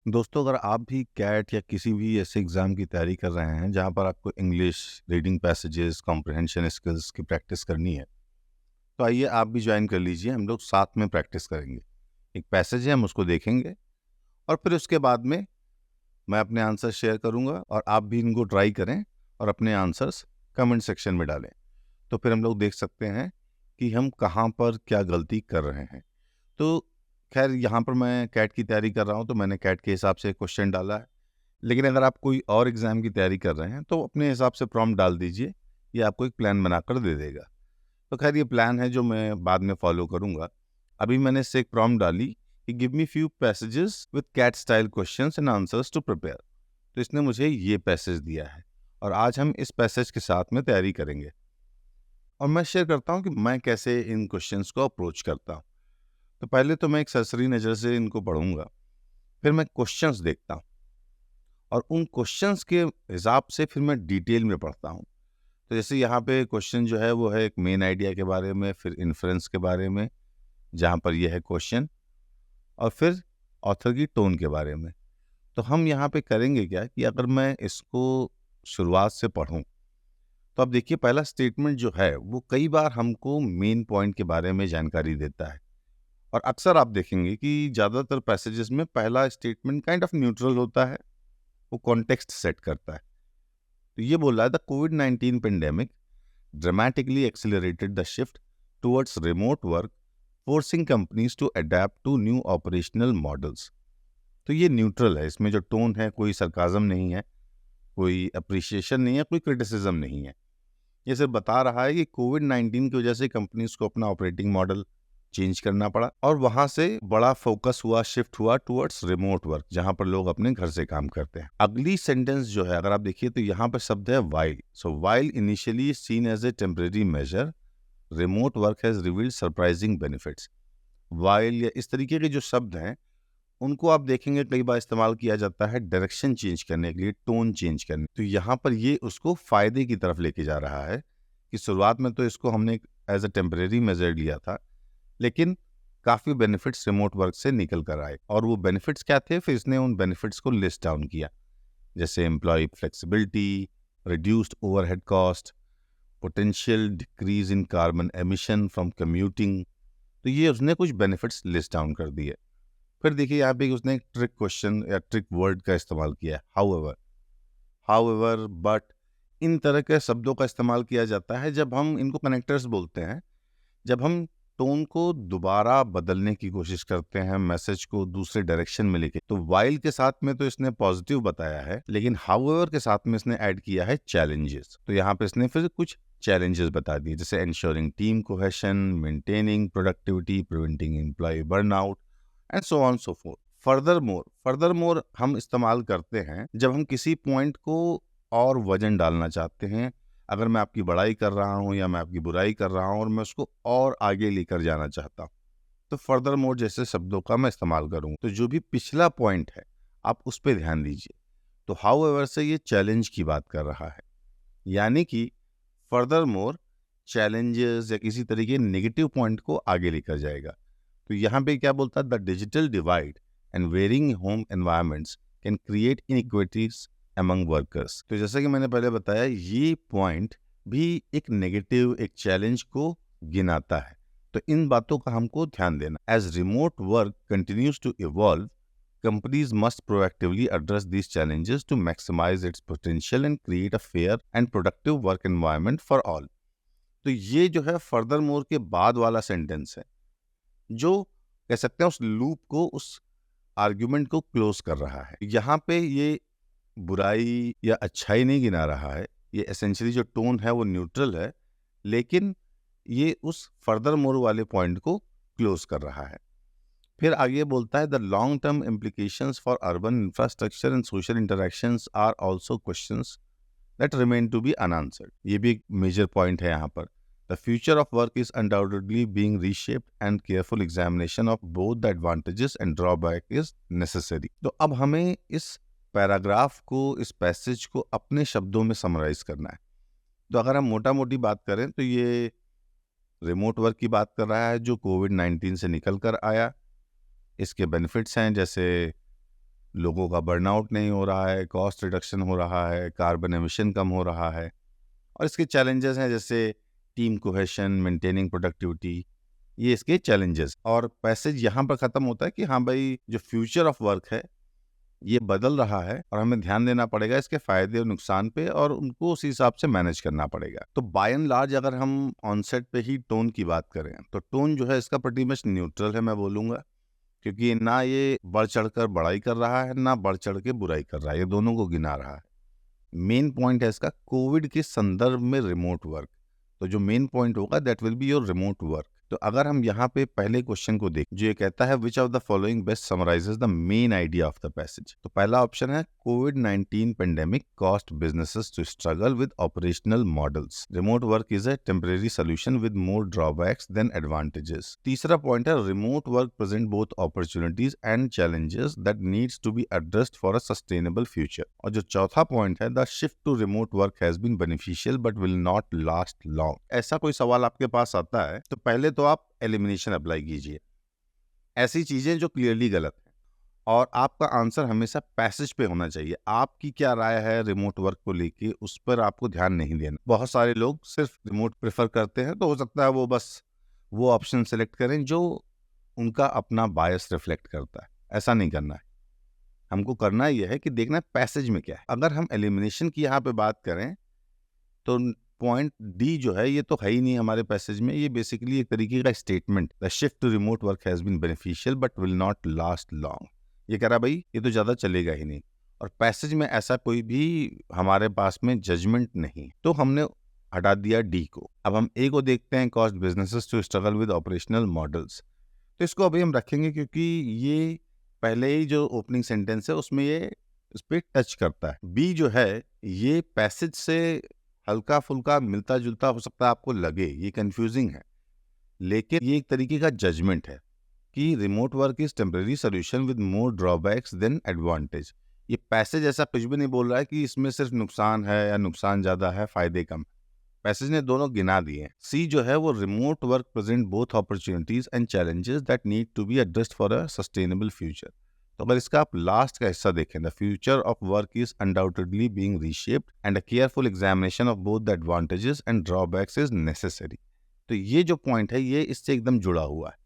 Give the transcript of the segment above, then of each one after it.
दोस्तों, अगर आप भी कैट या किसी भी ऐसे एग्ज़ाम की तैयारी कर रहे हैं जहाँ पर आपको English, reading passages, comprehension skills की प्रैक्टिस करनी है, तो आइए आप भी ज्वाइन कर लीजिए। हम लोग साथ में प्रैक्टिस करेंगे। एक पैसेज है, हम उसको देखेंगे और फिर उसके बाद में मैं अपने आंसर शेयर करूँगा और आप भी इनको ट्राई करें और अपने आंसर्स कमेंट सेक्शन में डालें। तो फिर हम लोग देख सकते हैं कि हम कहाँ पर क्या गलती कर रहे हैं। तो खैर, यहाँ पर मैं कैट की तैयारी कर रहा हूँ तो मैंने कैट के हिसाब से क्वेश्चन डाला है। लेकिन अगर आप कोई और एग्ज़ाम की तैयारी कर रहे हैं तो अपने हिसाब से प्रॉम्प्ट डाल दीजिए, ये आपको एक प्लान बनाकर दे देगा। तो खैर, ये प्लान है जो मैं बाद में फॉलो करूँगा। अभी मैंने इससे एक प्रॉम्प्ट डाली कि give me few passages with CAT style questions and answers to prepare. तो इसने मुझे ये पैसेज दिया है और आज हम इस पैसेज के साथ में तैयारी करेंगे और मैं शेयर करता हूँ कि मैं कैसे इन क्वेश्चंस को अप्रोच करता हूँ। तो पहले तो मैं एक सरसरी नज़र से इनको पढ़ूंगा, फिर मैं क्वेश्चंस देखता हूँ और उन क्वेश्चंस के हिसाब से फिर मैं डिटेल में पढ़ता हूँ। तो जैसे यहाँ पे क्वेश्चन जो है वो है एक मेन आइडिया के बारे में, फिर इन्फ्रेंस के बारे में, जहाँ पर यह है क्वेश्चन, और फिर ऑथर की टोन के बारे में। तो हम यहाँ पे करेंगे क्या कि अगर मैं इसको शुरुआत से पढूं, तो अब देखिए, पहला स्टेटमेंट जो है वो कई बार हमको मेन पॉइंट के बारे में जानकारी देता है और अक्सर आप देखेंगे कि ज़्यादातर पैसेजेस में पहला स्टेटमेंट काइंड ऑफ न्यूट्रल होता है, वो कॉन्टेक्स्ट सेट करता है। तो ये बोल रहा है the covid pandemic dramatically accelerated the shift towards remote work, forcing companies to adapt to new operational models। तो ये न्यूट्रल है, इसमें जो टोन है कोई सरकाज़म नहीं है, कोई अप्रिशिएशन नहीं है, कोई क्रिटिसिज्म नहीं है। ये सिर्फ बता रहा है कि कोविड-19 की वजह से कंपनीज को अपना ऑपरेटिंग मॉडल चेंज करना पड़ा और वहां से बड़ा फोकस हुआ, शिफ्ट हुआ टुवर्ड्स रिमोट वर्क, जहां पर लोग अपने घर से काम करते हैं। अगली सेंटेंस जो है, अगर आप देखिए तो यहाँ पर शब्द है while. So while initially seen as a temporary measure, remote work has revealed surprising benefits. While या इस तरीके के जो शब्द हैं, उनको आप देखेंगे कई बार इस्तेमाल किया जाता है डायरेक्शन चेंज करने के लिए, टोन चेंज करने। तो यहाँ पर ये उसको फायदे की तरफ लेके जा रहा है कि शुरुआत में तो इसको हमने एज अ टेम्परेरी मेजर लिया था, लेकिन काफ़ी बेनिफिट्स रिमोट वर्क से निकल कर आए। और वो बेनिफिट्स क्या थे, फिर इसने उन बेनिफिट्स को लिस्ट डाउन किया, जैसे employee flexibility, reduced overhead cost, potential decrease in carbon emission from commuting. तो ये उसने कुछ बेनिफिट्स लिस्ट डाउन कर दिए। फिर देखिए यहाँ पे उसने एक ट्रिक क्वेश्चन या ट्रिक वर्ड का इस्तेमाल किया है, हाउएवर। हाउएवर, बट, इन तरह के शब्दों का इस्तेमाल किया जाता है जब हम इनको कनेक्टर्स बोलते हैं, जब हम टोन को दोबारा बदलने की कोशिश करते हैं, मैसेज को दूसरे डायरेक्शन में लेके। तो वाइल के साथ में तो इसने पॉजिटिव बताया है, लेकिन हाउएवर के साथ में इसने ऐड किया है चैलेंजेस। तो यहाँ पे इसने फिर कुछ चैलेंजेस बता दिए, जैसे ensuring team cohesion, maintaining productivity, preventing employee burnout and so on so forth. Furthermore हम इस्तेमाल करते हैं जब हम किसी पॉइंट को और वजन डालना चाहते हैं। अगर मैं आपकी बड़ाई कर रहा हूँ या मैं आपकी बुराई कर रहा हूँ और मैं उसको और आगे लेकर जाना चाहता हूँ, तो फर्दर मोर जैसे शब्दों का मैं इस्तेमाल करूँगा। तो जो भी पिछला पॉइंट है, आप उस पर ध्यान दीजिए। तो हाउएवर से ये चैलेंज की बात कर रहा है, यानी कि फर्दर मोर चैलेंजेस या किसी तरीके नेगेटिव पॉइंट को आगे लेकर जाएगा। तो यहाँ पे क्या बोलता है, the digital divide and varying home environments can create inequities among workers. तो जैसा कि मैंने पहले बताया, ये पॉइंट भी एक नेगेटिव, एक चैलेंज को गिनाता है। तो इन बातों का हमको ध्यान देना। As remote work continues to evolve, companies must proactively address these challenges to maximize its potential and create a fair and productive work environment for all। तो ये जो है फर्दर मोर के बाद वाला सेंटेंस है, जो कह सकते हैं उस लूप को, उस आर्ग्यूमेंट को क्लोज कर रहा है। यहाँ पे ये बुराई या अच्छाई नहीं गिना रहा है, ये एसेंशियली जो टोन है वो न्यूट्रल है, लेकिन ये उस फर्दर मोर वाले पॉइंट को क्लोज कर रहा है। फिर आगे बोलता है the long term implications for urban infrastructure and social interactions are also questions that remain to be unanswered. ये भी एक मेजर पॉइंट है यहाँ पर। The future of work is undoubtedly being reshaped and careful examination of both the advantages and drawback is necessary. तो अब हमें इस पैराग्राफ को, इस पैसेज को अपने शब्दों में समराइज करना है। तो अगर हम मोटा मोटी बात करें तो ये रिमोट वर्क की बात कर रहा है जो कोविड-19 से निकल कर आया। इसके बेनिफिट्स हैं, जैसे लोगों का बर्नआउट नहीं हो रहा है, कॉस्ट रिडक्शन हो रहा है, कार्बन एमिशन कम हो रहा है। और इसके चैलेंजेस हैं जैसे टीम कोहेशन, मेंटेनिंग प्रोडक्टिविटी, ये इसके चैलेंजेस। और पैसेज यहाँ पर ख़त्म होता है कि हाँ भाई, जो फ्यूचर ऑफ वर्क है ये बदल रहा है और हमें ध्यान देना पड़ेगा इसके फायदे और नुकसान पे, और उनको उसी हिसाब से मैनेज करना पड़ेगा। तो बाय एंड लार्ज अगर हम ऑनसेट पे ही टोन की बात करें तो टोन जो है इसका pretty much न्यूट्रल है, मैं बोलूँगा, क्योंकि ना ये बढ़ चढ़कर बड़ाई कर रहा है, ना बढ़ चढ़ के बुराई कर रहा है, ये दोनों को गिना रहा है। मेन पॉइंट है इसका कोविड के संदर्भ में रिमोट वर्क। तो जो मेन पॉइंट होगा that will be your remote work. तो अगर हम यहाँ पे पहले क्वेश्चन को देख, जो ये कहता है which of the following best summarises the main idea of the passage, तो पहला ऑप्शन है कोविड-19 pandemic caused businesses to struggle with operational models, remote work is a temporary solution with more drawbacks than advantages. तीसरा point है remote work present both opportunities and challenges that needs to be addressed for a sustainable future. और जो चौथा point है the shift to remote work has been beneficial but will not last long. ऐसा कोई सवाल आपके पास आता है तो पहले तो आप एलिमिनेशन अप्लाई कीजिए, ऐसी चीजें जो क्लियरली गलत है, और आपका आंसर हमेशा पैसेज पे होना चाहिए। आपकी क्या राय है रिमोट वर्क को लेके, उस पर आपको ध्यान नहीं देना। बहुत सारे लोग सिर्फ रिमोट प्रेफर करते हैं, तो हो सकता है वो बस वो ऑप्शन सेलेक्ट करें जो उनका अपना बायस रिफ्लेक्ट करता है। ऐसा नहीं करना है, हमको करना यह है कि देखना है पैसेज में क्या है। अगर हम एलिमिनेशन की यहाँ पे बात करें तो पॉइंट डी जो है ये तो है ही नहीं हमारे पैसेज में, ये बेसिकली एक तरीके का statement, the shift to remote work has been beneficial but will not last long. ये कह रहा है भाई ये तो ज़्यादा चलेगा ही नहीं, और पैसेज में ऐसा कोई भी हमारे पास में जजमेंट नहीं, तो हमने हटा दिया डी को। अब हम ए को देखते हैं, cost businesses to struggle with operational models. तो इसको अभी हम रखेंगे क्योंकि ये पहले ही जो ओपनिंग सेंटेंस है उसमें ये इस पर टच करता है। बी जो है ये पैसेज से हल्का फुल्का मिलता जुलता हो सकता है आपको लगे, ये कंफ्यूजिंग है, लेकिन ये एक तरीके का जजमेंट है कि remote work is temporary solution with more drawbacks than advantage. ये पैसेज ऐसा कुछ भी नहीं बोल रहा है कि इसमें सिर्फ नुकसान है या नुकसान ज्यादा है, फायदे कम। पैसेज ने दोनों गिना दिए हैं। सी जो है वो remote work present both opportunities and challenges that need to be addressed for a sustainable future. तो अगर इसका आप लास्ट का हिस्सा देखें, the future of work is undoubtedly being reshaped and a careful examination of both the advantages and drawbacks is necessary. तो ये जो पॉइंट है ये इससे एकदम जुड़ा हुआ है,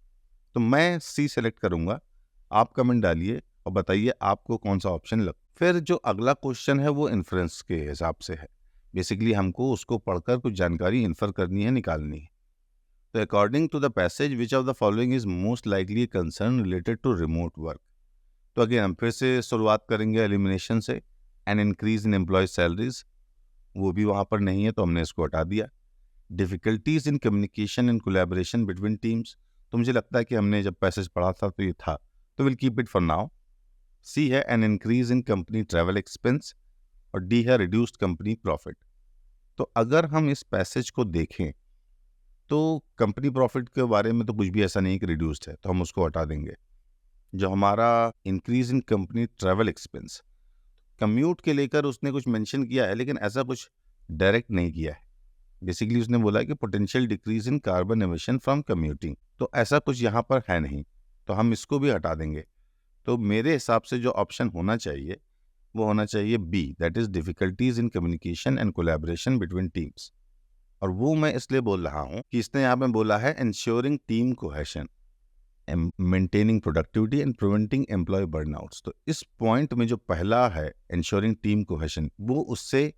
तो मैं सी सेलेक्ट करूंगा। आप कमेंट डालिए और बताइए आपको कौन सा ऑप्शन लग। फिर जो अगला क्वेश्चन है वो इन्फ्रेंस के हिसाब से है, बेसिकली हमको उसको पढ़कर कुछ जानकारी इन्फर करनी है, निकालनी है। तो according to the passage which of the following is most likely concern related to remote work. तो अगेन हम फिर से शुरुआत करेंगे एलिमिनेशन से। An increase in employ salaries, वो भी वहाँ पर नहीं है तो हमने इसको हटा दिया। Difficulties in communication and collaboration between teams, तो मुझे लगता है कि हमने जब पैसेज पढ़ा था तो ये था, तो will keep it for now. C है an increase in company travel expenses, और डी है रिड्यूस्ड कंपनी प्रॉफिट। तो अगर हम इस पैसेज को देखें तो कंपनी प्रॉफिट के बारे में तो कुछ भी ऐसा नहीं कि रिड्यूस्ड है, तो हम उसको हटा देंगे। जो हमारा increase in company travel expense, commute के लेकर उसने कुछ मेंशन किया है लेकिन ऐसा कुछ डायरेक्ट नहीं किया है। बेसिकली उसने बोला है कि potential decrease in carbon emission from commuting, तो ऐसा कुछ यहाँ पर है नहीं, तो हम इसको भी हटा देंगे। तो मेरे हिसाब से जो ऑप्शन होना चाहिए वो होना चाहिए B, that is difficulties in communication and collaboration between teams. और वो मैं इसलिए बोल रहा हूँ कि इसने यहाँ पे बोला है ensuring team cohesion, maintaining productivity and preventing employ burnouts. तो इस पॉइंट में जो पहला है इंश्योरिंग टीम कोहेशन, वो उससे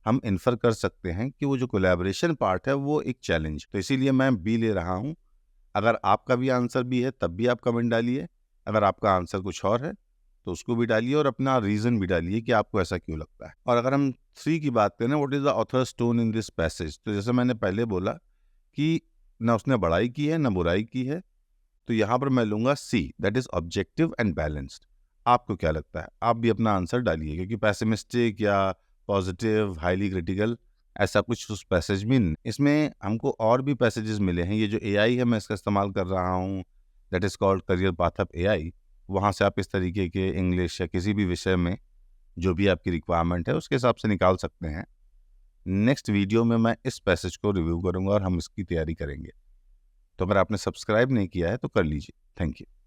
हम इन्फर कर सकते हैं कि वो जो कोलैबोरेशन पार्ट है वो एक चैलेंज, तो इसीलिए मैं बी ले रहा हूँ। अगर आपका भी आंसर बी है तब भी आप कमेंट डालिए, अगर आपका आंसर कुछ और है तो उसको भी डालिए और अपना रीजन भी डालिए कि आपको ऐसा क्यों लगता है। और अगर हम 3 की बात करें, what is the author's tone in this passage, तो जैसे मैंने पहले बोला कि ना उसने बड़ाई की है ना बुराई की है, तो यहाँ पर मैं लूंगा C, that is objective and balanced. आपको क्या लगता है? आप भी अपना आंसर डालिए, क्योंकि पैसिमिस्टिक या पॉजिटिव, हाईली क्रिटिकल, ऐसा कुछ उस पैसेज में नहीं। इसमें हमको और भी पैसेजेस मिले हैं। ये जो एआई है मैं इसका इस्तेमाल कर रहा हूँ, that is called career path of AI. वहाँ से आप इस तरीके के इंग्लिश या किसी भी विषय में जो भी आपकी रिक्वायरमेंट है उसके हिसाब से निकाल सकते हैं। नेक्स्ट वीडियो में मैं इस पैसेज को रिव्यू करूँगा और हम इसकी तैयारी करेंगे। तो अगर आपने सब्सक्राइब नहीं किया है तो कर लीजिए। Thank you.